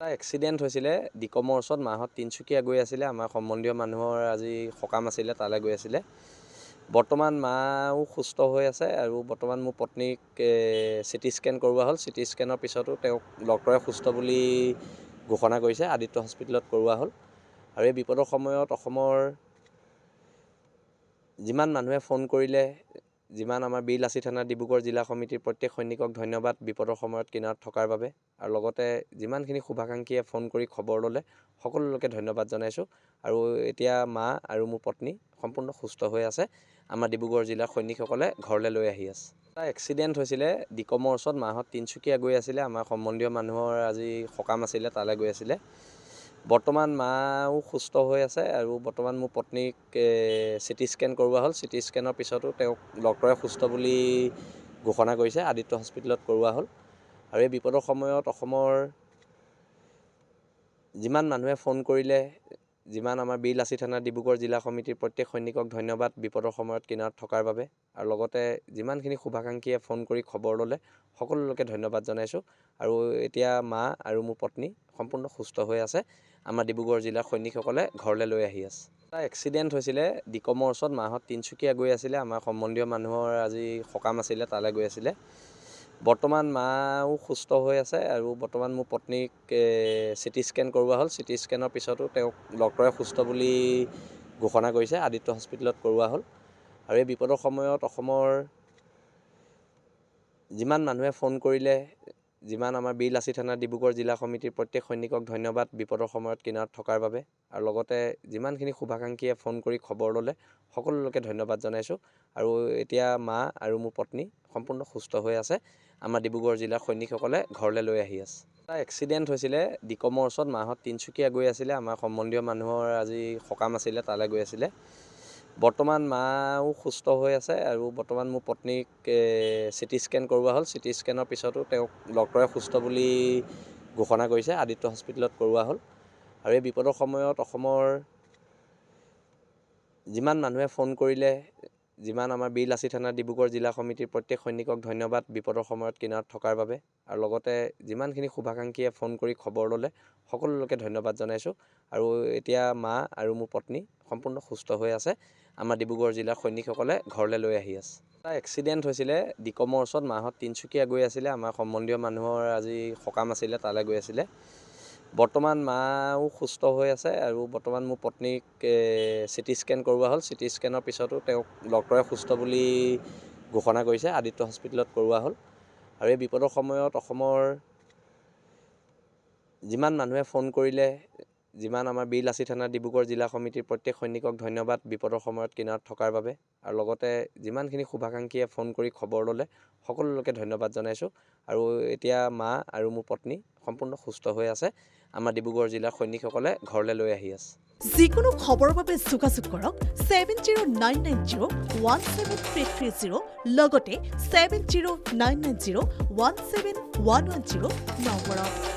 এটা এক্সিডেণ্ট হৈছিলে ডিকমৰ ওচৰত মাহঁত তিনিচুকীয়া গৈ আছিলে আমাৰ সম্বন্ধীয় মানুহৰ আজি সকাম আছিলে তালৈ গৈ আছিলে বৰ্তমান মাও সুস্থ হৈ আছে আৰু বৰ্তমান মোৰ পত্নীক চিটি স্কেন কৰোৱা হ'ল চিটি স্কেনৰ পিছতো তেওঁক ডক্টৰে সুস্থ বুলি ঘোষণা কৰিছে আদিত্য হস্পিটেলত কৰোৱা হ'ল আৰু এই বিপদৰ সময়ত অসমৰ যিমান মানুহে ফোন কৰিলে যিমান আমাৰ বীৰ লাচিত থানা ডিব্ৰুগড় জিলা সমিতিৰ প্ৰত্যেক সৈনিকক ধন্যবাদ বিপদৰ সময়ত কিনাৰত থকাৰ বাবে আৰু লগতে যিমানখিনি শুভাকাংক্ষীয়ে ফোন কৰি খবৰ ল'লে সকলোকে ধন্যবাদ জনাইছোঁ আৰু এতিয়া মা আৰু মোৰ পত্নী সম্পূৰ্ণ সুস্থ হৈ আছে আমাৰ ডিব্ৰুগড় জিলাৰ সৈনিকসকলে ঘৰলৈ লৈ আহি আছে এটা এক্সিডেণ্ট হৈছিলে ডিকমৰ ওচৰত মাহঁত তিনিচুকীয়া গৈ আছিলে আমাৰ সম্বন্ধীয় মানুহৰ আজি সকাম আছিলে তালৈ গৈ আছিলে বৰ্তমান মাও সুস্থ হৈ আছে আৰু বৰ্তমান মোৰ পত্নীক চিটি স্কেন কৰোৱা হ'ল চিটি স্কেনৰ পিছতো তেওঁক ডক্টৰে সুস্থ বুলি ঘোষণা কৰিছে আদিত্য হস্পিটেলত কৰোৱা হ'ল আৰু এই বিপদৰ সময়ত অসমৰ যিমান মানুহে ফোন কৰিলে যিমান আমাৰ বীৰ লাচিত থানা ডিব্ৰুগড় জিলা সমিতিৰ প্ৰত্যেক সৈনিকক ধন্যবাদ বিপদৰ সময়ত কিনাৰত থকাৰ বাবে আৰু লগতে যিমানখিনি শুভাকাংক্ষীয়ে ফোন কৰি খবৰ ল'লে সকলোকে ধন্যবাদ জনাইছোঁ আৰু এতিয়া মা আৰু মোৰ পত্নী সম্পূৰ্ণ সুস্থ হৈ আছে আমাৰ ডিব্ৰুগড় জিলাৰ সৈনিকসকলে ঘৰলৈ লৈ আহি আছে এটা এক্সিডেণ্ট হৈছিলে ডিকমৰ ওচৰত মাহঁত তিনিচুকীয়া গৈ আছিলে আমাৰ সম্বন্ধীয় মানুহৰ আজি সকাম আছিলে তালৈ গৈ আছিলে বৰ্তমান মাও সুস্থ হৈ আছে আৰু বৰ্তমান মোৰ পত্নীক চিটি স্কেন কৰোৱা হ'ল চিটি স্কেনৰ পিছতো তেওঁক ডক্টৰে সুস্থ বুলি ঘোষণা কৰিছে আদিত্য হস্পিটেলত কৰোৱা হ'ল আৰু এই বিপদৰ সময়ত অসমৰ যিমান মানুহে ফোন কৰিলে যিমান আমাৰ বীৰ লাচিত থানা ডিব্ৰুগড় জিলা সমিতিৰ প্ৰত্যেক সৈনিকক ধন্যবাদ বিপদৰ সময়ত কিনাৰত থকাৰ বাবে আৰু লগতে যিমানখিনি শুভাকাংক্ষীয়ে ফোন কৰি খবৰ ল'লে সকলোকে ধন্যবাদ জনাইছোঁ আৰু এতিয়া মা আৰু মোৰ পত্নী সম্পূৰ্ণ সুস্থ হৈ আছে আমাৰ ডিব্ৰুগড় জিলাৰ সৈনিকসকলে ঘৰলৈ লৈ আহি আছে এটা এক্সিডেণ্ট হৈছিলে ডিকমৰ ওচৰত মাহঁত তিনিচুকীয়া গৈ আছিলে আমাৰ সম্বন্ধীয় মানুহৰ আজি সকাম আছিলে তালৈ গৈ আছিলে বৰ্তমান মাও সুস্থ হৈ আছে আৰু বৰ্তমান মোৰ পত্নীক চিটি স্কেন কৰোৱা হ'ল চিটি স্কেনৰ পিছতো তেওঁক ডক্টৰে সুস্থ বুলি ঘোষণা কৰিছে আদিত্য হস্পিটেলত কৰোৱা হ'ল আৰু এই বিপদৰ সময়ত অসমৰ যিমান মানুহে ফোন কৰিলে যিমান আমাৰ বীৰ লাচিত থানা ডিব্ৰুগড় জিলা সমিতিৰ প্ৰত্যেক সৈনিকক ধন্যবাদ বিপদৰ সময়ত কিনাৰত থকাৰ বাবে আৰু লগতে যিমানখিনি শুভাকাংক্ষীয়ে ফোন কৰি খবৰ ল'লে সকলোকে ধন্যবাদ জনাইছোঁ আৰু এতিয়া মা আৰু মোৰ পত্নী সম্পূৰ্ণ সুস্থ হৈ আছে আমাৰ ডিব্ৰুগড় জিলাৰ সৈনিকসকলে ঘৰলৈ লৈ আহি আছে এটা এক্সিডেণ্ট হৈছিলে ডিকমৰ ওচৰত মাহঁত তিনিচুকীয়া গৈ আছিলে আমাৰ সম্বন্ধীয় মানুহৰ আজি সকাম আছিলে তালৈ গৈ আছিলে বৰ্তমান মাও সুস্থ হৈ আছে আৰু বৰ্তমান মোৰ পত্নীক চিটি স্কেন কৰোৱা হ'ল চিটি স্কেনৰ পিছতো তেওঁক ডক্টৰে সুস্থ বুলি ঘোষণা কৰিছে আদিত্য হস্পিটেলত কৰোৱা হ'ল আৰু এই বিপদৰ সময়ত অসমৰ যিমান মানুহে ফোন কৰিলে যিমান আমাৰ বীৰ লাচিত থানা ডিব্ৰুগড় জিলা সমিতিৰ প্ৰত্যেক সৈনিকক ধন্যবাদ বিপদৰ সময়ত কিনাৰত থকাৰ বাবে আৰু লগতে যিমানখিনি শুভাকাংক্ষীয়ে ফোন কৰি খবৰ ল'লে সকলোকে ধন্যবাদ জনাইছোঁ আৰু এতিয়া মা আৰু মোৰ পত্নী সম্পূৰ্ণ সুস্থ হৈ আছে আমাৰ ডিব্ৰুগড় জিলাৰ সৈনিকসকলে ঘৰলৈ লৈ আহি আছে যিকোনো খবৰৰ বাবে যোগাযোগ কৰক 7099017330 লগতে 7099017110 নম্বৰত